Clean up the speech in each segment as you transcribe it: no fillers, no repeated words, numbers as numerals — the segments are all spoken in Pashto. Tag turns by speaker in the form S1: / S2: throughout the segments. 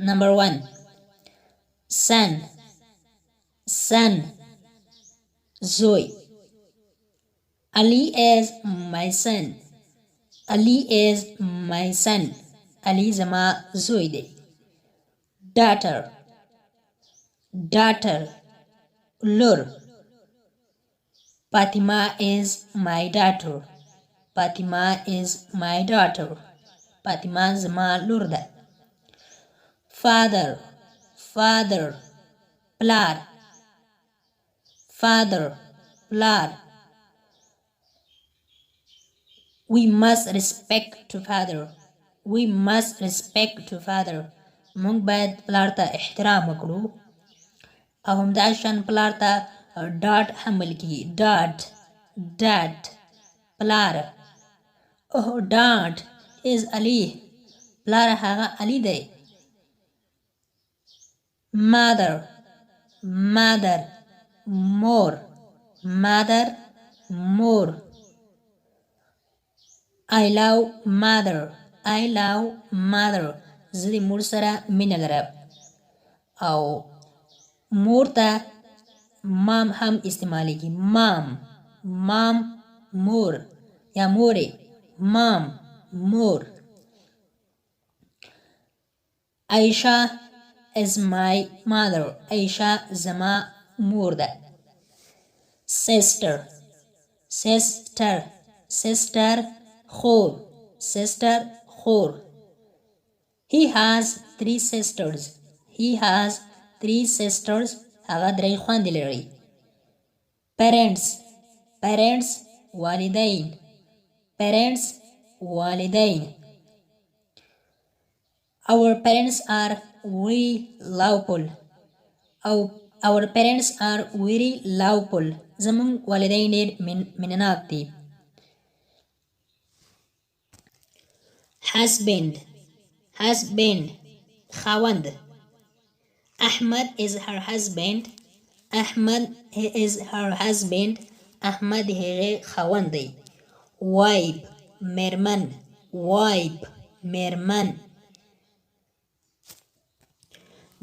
S1: Number 1 son son زوی Ali is my son Ali is my son Ali زما زوی دی daughter daughter لور Fatima is my daughter Fatima is my daughter Fatima زما لور ده father father پلار father پلار we must respect to father we must respect to father مونږ باید پلار ته احترام وکړو او همداشان پلار ته ډاډ حمل کیږي ډاډ پلار اوه ډاډ is علي پلار هغه علي دی mother مور I love mother زه د مور سره مینه لرم او مور ته مام هم استعمالیږي مام مور یا مورې مام مور Aisha is my mother Aisha زما مور ده sister خور he has 3 sisters هغه 3 خويندې لري parents والدين our parents are very lovable زمون والدین ډېر مینناک دي husband خاوند Ahmad is her husband احمد هغه خاوند دی wife مېرمن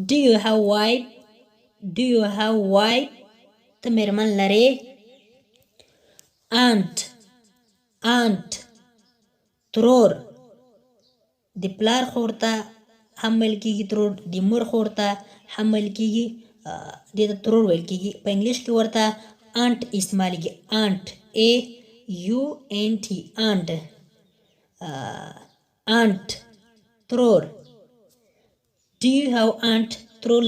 S1: do you have wife ته مېرمن لرې aunt ترور د پلار خور ته حمل کیږي ترور د مور خور ته حمل کیږي د ترور ویل کیږي په انګلیش کې ورته aunt استعمالیږي aunt aunt ترور do you have aunt ترور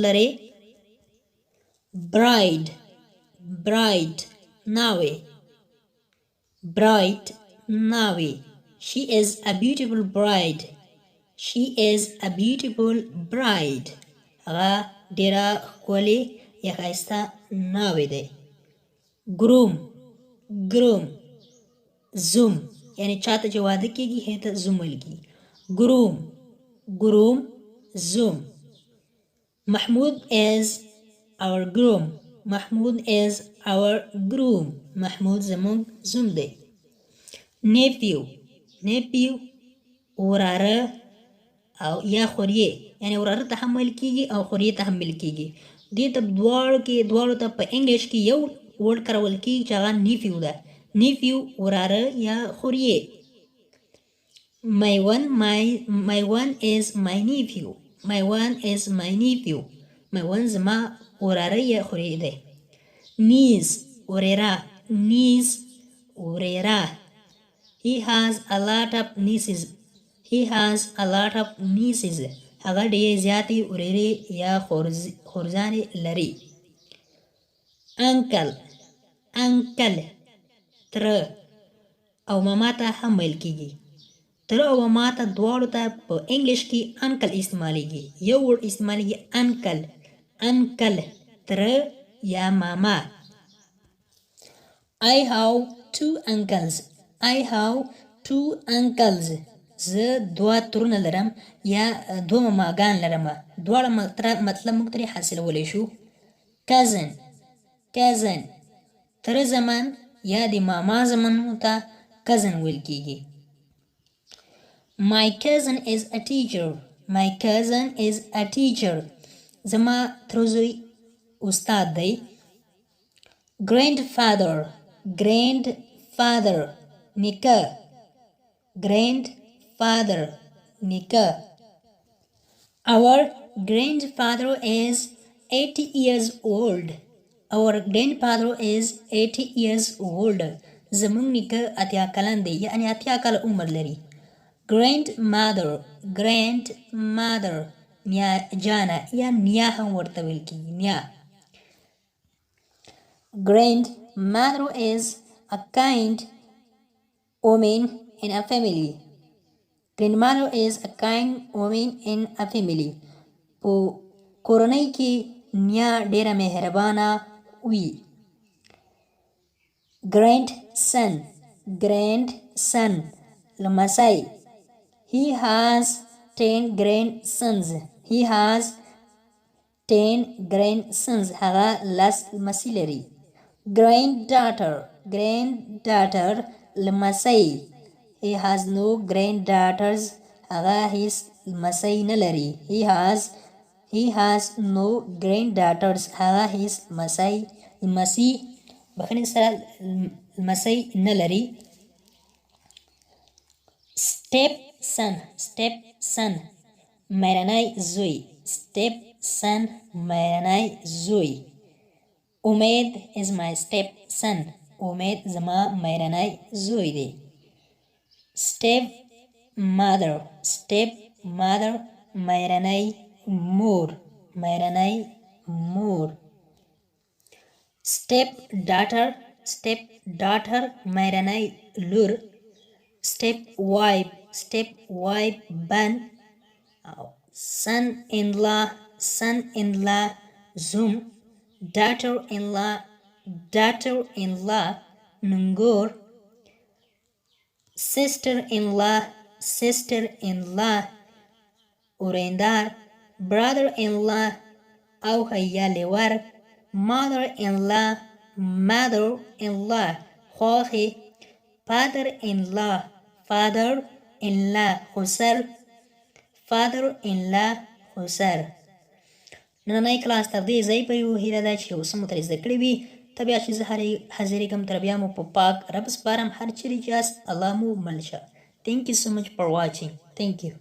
S1: لرې bride ناوې she is a beautiful bride هغه ډیره ښکلې یا ښایسته ناوې دی groom زوم یعنی چاته چې واده کیږي هغه ته زوم ویل کیږي groom زوم Mahmoud is our groom محمود زمون زوم دی nephew وراره او یا خوریه یعنی وراره ته حمل کیږي او خوریه ته حمل کیږي دې ته دواړو ته په انګلیش کې یو ورډ کارول کیږي چې هغه nephew ده nephew وراره یا خوریه my one is my nephew my one زما وراره یا خوریه ده niece وريره he has a lot of nieces هغه ډېر زیاتې وريرې یا خورزانې لري uncle تر او ماما ته هم ویل کیږي تر او ماما ته دواړو ته په انګلیش کې uncle استعمالیږي یو ورډ استعمالیږي uncle تر یا ماما I have two uncles زه 2 ترونه لرم یا 2 ماماګان لرم دواړه مطلب موږ ترې حاصلولی شو cousin تر زمان یا د ماما زمانو ته cousin ویل کیږي My cousin is a teacher. My cousin is a teacher. زما ترزوی استاد دی. Grandfather. Grandfather. نیکه. Grandfather. نیکه. Our grandfather is 80 years old. Our grandfather is 80 years old. زمون نیکه اتیا کلن دی یعنی اتیا کال عمر لري. Grandmother. Grandmother. نیا جانا یا نیا هم ورته ویل کیږي. نیا. Grandmother is a kind woman in a family. Grandmother is a kind woman in a family. په کورنۍ کې نیا ډیره مهربانه وي. Grandson. Grandson. لمسی. He has 10 grandsons. He has 10 grandsons. هغه لس لمسی لري. Granddaughter. Granddaughter. لمسی. He has no granddaughters. هغه هیڅ لمسی نه لري. He has no granddaughters. هغه هیڅ لمسی بخښنې سره لمسی نه لري. Stepson. Stepson. مېرنی زوی. Stepson. مېرنی زوی. امید is my stepson. امید زما مېرنی زوی دی. Stepmother. Stepmother. مېرنی مور. مېرنی مور. Stepdaughter. Stepdaughter. مېرنی لور. Stepwife. Stepwife بن. Son-in-law. Son-in-law زوم. Daughter-in-law. Daughter-in-law ننګور. Sister-in-law. Sister-in-law ورېندار. Brother-in-law او هیالې ور. Mother-in-law. Mother-in-law خواښې. Father-in-law. Father-in-law خسر. Father-in-law خسر. نننی کلاس تر دې ځای پورې و. هیله ده چې اوس مو ترې زده کړې وي. ته بیا چې زه حاضرېږم تر بیا مو په پاک رب سپارم. هر چیرې چې یاست الله مو مل شه. Thank you so much for watching. Thank you.